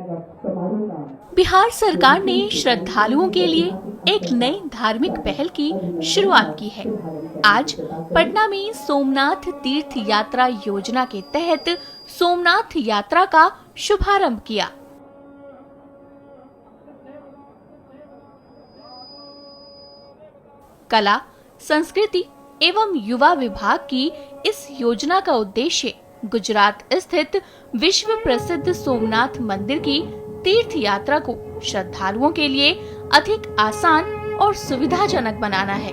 बिहार सरकार ने श्रद्धालुओं के लिए एक नई धार्मिक पहल की शुरुआत की है। आज पटना में सोमनाथ तीर्थ यात्रा योजना के तहत सोमनाथ यात्रा का शुभारंभ किया। कला, संस्कृति एवं युवा विभाग की इस योजना का उद्देश्य गुजरात स्थित विश्व प्रसिद्ध सोमनाथ मंदिर की तीर्थ यात्रा को श्रद्धालुओं के लिए अधिक आसान और सुविधाजनक बनाना है।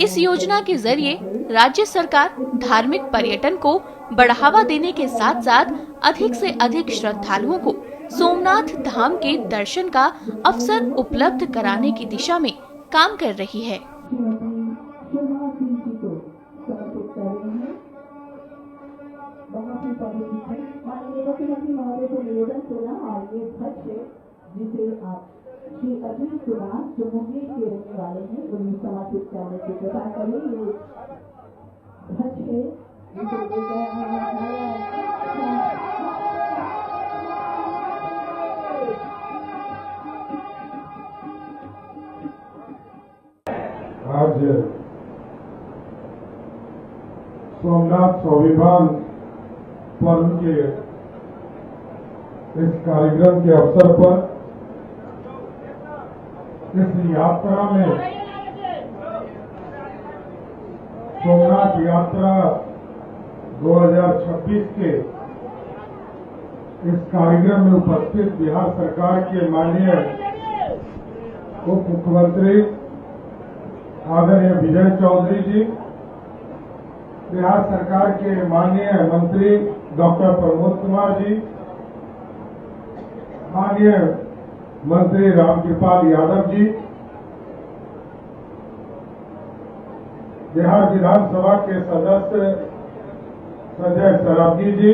इस योजना के जरिए राज्य सरकार धार्मिक पर्यटन को बढ़ावा देने के साथ साथ अधिक से अधिक श्रद्धालुओं को सोमनाथ धाम के दर्शन का अवसर उपलब्ध कराने की दिशा में काम कर रही है। जिसे आप श्री अजीत कुमार जो मुंगेर के रहने वाले हैं उन्हें समर्पित करने की कृपा करें। ये ध्वज है आज सोमनाथ स्वाभिमान पर्व के इस कार्यक्रम के अवसर पर इस यात्रा में सोमनाथ यात्रा 2026 के इस कार्यक्रम में उपस्थित बिहार सरकार के माननीय उप मुख्यमंत्री आदरणीय विजय चौधरी जी, बिहार सरकार के माननीय मंत्री डॉक्टर प्रमोद कुमार जी, माननीय मंत्री रामकृपाल यादव जी, बिहार विधानसभा के सदस्य संजय सरावगी जी,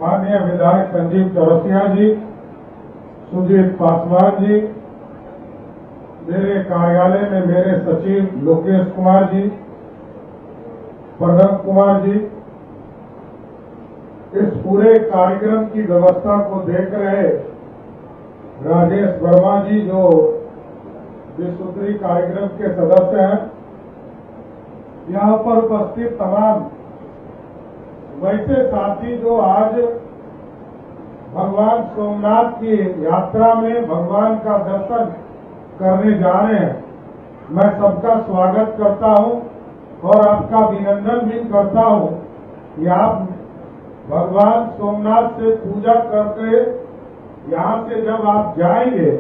माननीय विधायक संजीव चौरसिया जी, सुजीत पासवान जी, मेरे कार्यालय में मेरे सचिव लोकेश कुमार जी, प्रणव कुमार जी, इस पूरे कार्यक्रम की व्यवस्था को देख रहे राजेश वर्मा जी जो विश्वोत्तरी कार्यक्रम के सदस्य हैं, यहाँ पर उपस्थित तमाम वैसे साथी जो आज भगवान सोमनाथ की यात्रा में भगवान का दर्शन करने जा रहे हैं, मैं सबका स्वागत करता हूं और आपका अभिनंदन भी करता हूं कि आप भगवान सोमनाथ से पूजा करके यहाँ से जब आप जाएंगे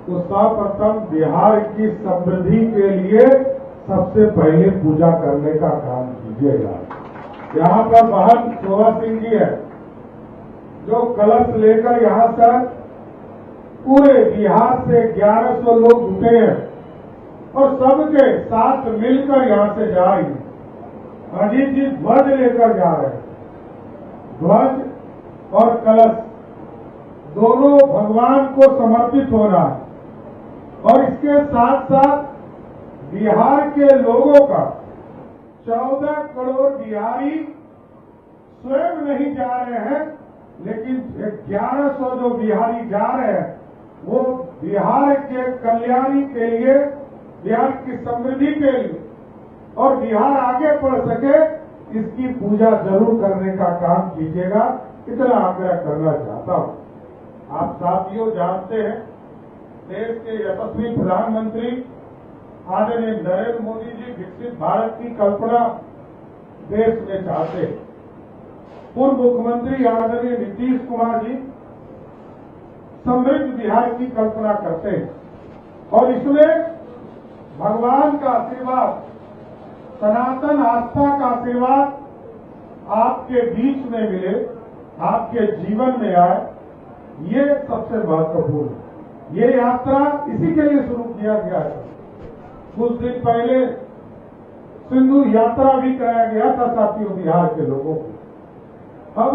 तो सर्वप्रथम बिहार की समृद्धि के लिए सबसे पहले पूजा करने का काम कीजिएगा। यहाँ पर बहन शोभा सिंह जी है जो कलश लेकर यहाँ से पूरे बिहार से 1100 लोग जुटे हैं और सबके साथ मिलकर यहाँ से जा रही है। अजीत जी ध्वज लेकर जा रहे हैं। ध्वज और कलश दोनों भगवान को समर्पित हो रहा है और इसके साथ साथ बिहार के लोगों का 14 करोड़ बिहारी स्वयं नहीं जा रहे हैं, लेकिन 1100 जो बिहारी जा रहे हैं वो बिहार के कल्याणी के लिए, बिहार की समृद्धि के लिए और बिहार आगे बढ़ सके इसकी पूजा जरूर करने का काम कीजिएगा, इतना आग्रह करना चाहता हूं। आप साथियों जानते हैं देश के यशस्वी प्रधानमंत्री आदरणीय नरेंद्र मोदी जी विकसित भारत की कल्पना देश में चाहते हैं। पूर्व मुख्यमंत्री आदरणीय नीतीश कुमार जी समृद्ध बिहार की कल्पना करते हैं और इसमें भगवान का आशीर्वाद, सनातन आस्था का आशीर्वाद आपके बीच में मिले, आपके जीवन में आए, ये सबसे महत्वपूर्ण है। ये यात्रा इसी के लिए शुरू किया गया है। कुछ दिन पहले सिंधु यात्रा भी कराया गया था साथियों बिहार के लोगों को। अब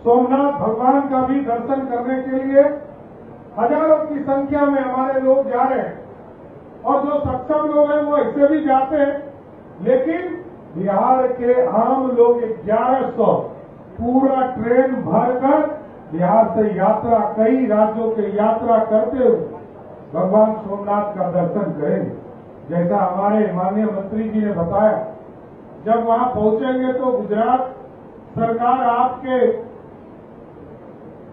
सोमनाथ भगवान का भी दर्शन करने के लिए हजारों की संख्या में हमारे लोग जा रहे हैं और जो सक्षम लोग हैं वो ऐसे भी जाते हैं, लेकिन बिहार के आम लोग 1100 पूरा ट्रेन भरकर बिहार से यात्रा, कई राज्यों की यात्रा करते हुए भगवान सोमनाथ का दर्शन करेंगे। जैसा हमारे माननीय मंत्री जी ने बताया, जब वहां पहुंचेंगे तो गुजरात सरकार आपके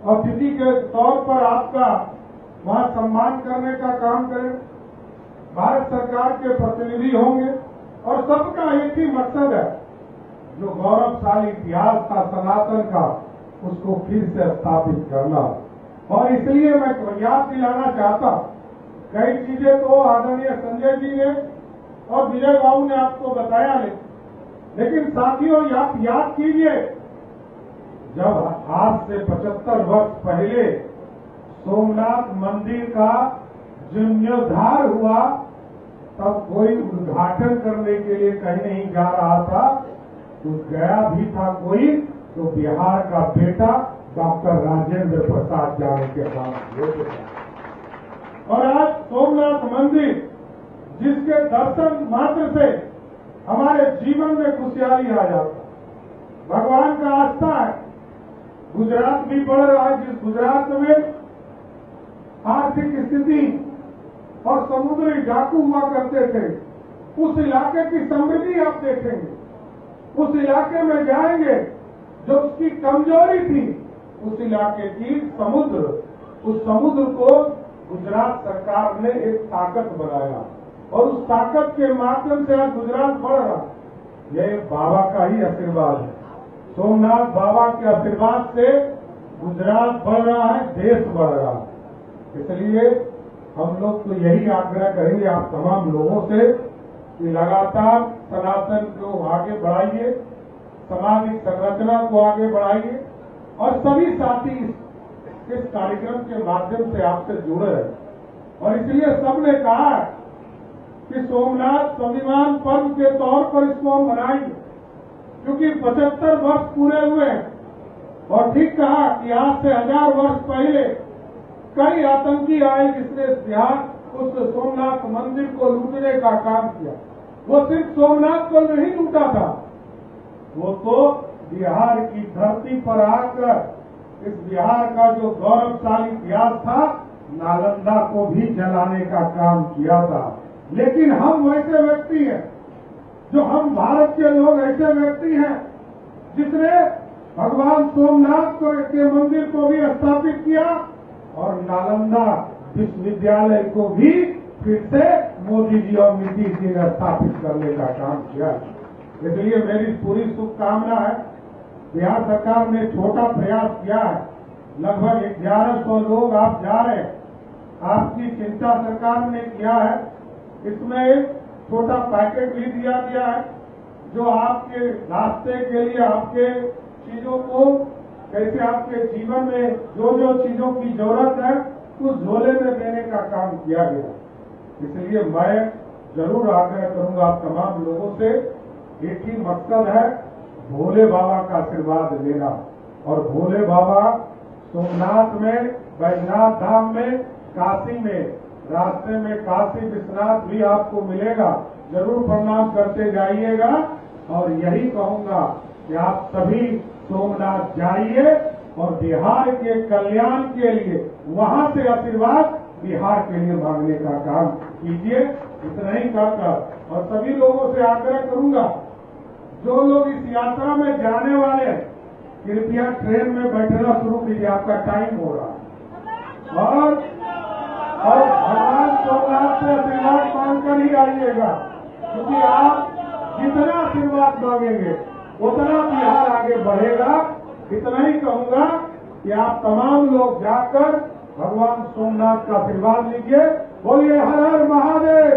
अतिथि के तौर पर आपका वहां सम्मान करने का काम करे। भारत सरकार के प्रतिनिधि होंगे और सबका एक ही मकसद है, जो गौरवशाली इतिहास था सनातन का, उसको फिर से स्थापित करना। और इसलिए मैं याद दिलाना चाहता, कई चीजें तो आदरणीय संजय जी ने और विजय बाबू ने आपको बताया नहीं, लेकिन साथियों याद कीजिए, जब आज से 75 वर्ष पहले सोमनाथ मंदिर का जीर्णोद्धार हुआ, तब कोई उद्घाटन करने के लिए कहीं नहीं जा रहा था, तो गया भी था कोई तो बिहार का बेटा डॉक्टर राजेंद्र प्रसाद जाने के बाद। और आज सोमनाथ मंदिर, जिसके दर्शन मात्र से हमारे जीवन में खुशहाली आ जाता, भगवान का आस्था है। गुजरात भी बढ़ रहा है, जिस गुजरात में आर्थिक स्थिति और समुद्री डाकू हुआ करते थे, उस इलाके की समृद्धि आप देखेंगे। उस इलाके में जाएंगे, जो उसकी कमजोरी थी, उस इलाके की समुद्र, उस समुद्र को गुजरात सरकार ने एक ताकत बनाया और उस ताकत के माध्यम से आज गुजरात बढ़ रहा। यह बाबा का ही आशीर्वाद है। सोमनाथ बाबा के आशीर्वाद से गुजरात बढ़ रहा है, देश बढ़ रहा है। इसलिए हम लोग तो यही आग्रह करेंगे आप तमाम लोगों से कि लगातार सनातन को आगे बढ़ाइए, सामाजिक संरचना को आगे बढ़ाइए और सभी साथी इस कार्यक्रम के माध्यम से आपसे जुड़े हैं। और इसलिए सबने कहा कि सोमनाथ स्वाभिमान पर्व के तौर पर इसको हम मनाएंगे, क्योंकि 75 वर्ष पूरे हुए हैं। और ठीक कहा कि आज से 1000 वर्ष पहले कई आतंकी आए, जिसने बिहार उस सोमनाथ मंदिर को लूटने का काम किया। वो सिर्फ सोमनाथ को नहीं लूटा था, वो तो बिहार की धरती पर आकर इस बिहार का जो गौरवशाली इतिहास था, नालंदा को भी जलाने का काम किया था। लेकिन हम वैसे व्यक्ति हैं, जो हम भारत के लोग ऐसे व्यक्ति हैं जिसने भगवान सोमनाथ के मंदिर को भी स्थापित किया और नालंदा विश्वविद्यालय को भी फिर से मोदी जी और नीतीश जी ने स्थापित करने का काम किया। इसलिए मेरी पूरी शुभकामना है। बिहार सरकार ने छोटा प्रयास किया है, लगभग 1100 लोग आप जा रहे हैं, आपकी चिंता सरकार ने किया है। इसमें एक छोटा पैकेट भी दिया गया है, जो आपके रास्ते के लिए, आपके चीजों को कैसे आपके जीवन में जो जो चीजों की जरूरत है उस झोले में देने का काम किया गया। इसलिए मैं जरूर आग्रह करूंगा आप तमाम लोगों से, एक ही मकसद है, भोले बाबा का आशीर्वाद लेना। और भोले बाबा सोमनाथ में, बैजनाथ धाम में, काशी में, रास्ते में काशी विश्वनाथ भी आपको मिलेगा, जरूर प्रणाम करते जाइएगा। और यही कहूंगा कि आप सभी सोमनाथ जाइए और बिहार के कल्याण के लिए वहां से आशीर्वाद बिहार के लिए मांगने का काम कीजिए। इतना ही कहकर और सभी लोगों से आग्रह करूंगा, जो लोग इस यात्रा में जाने वाले हैं, कृपया ट्रेन में बैठना शुरू कीजिए, आपका टाइम हो रहा है। और भगवान सोमनाथ से आशीर्वाद मांगकर ही आइएगा, क्योंकि आप जितना आशीर्वाद मांगेंगे उतना बिहार आगे बढ़ेगा। इतना ही कहूंगा कि आप तमाम लोग जाकर भगवान सोमनाथ का आशीर्वाद लीजिए। बोलिए हर हर महादेव।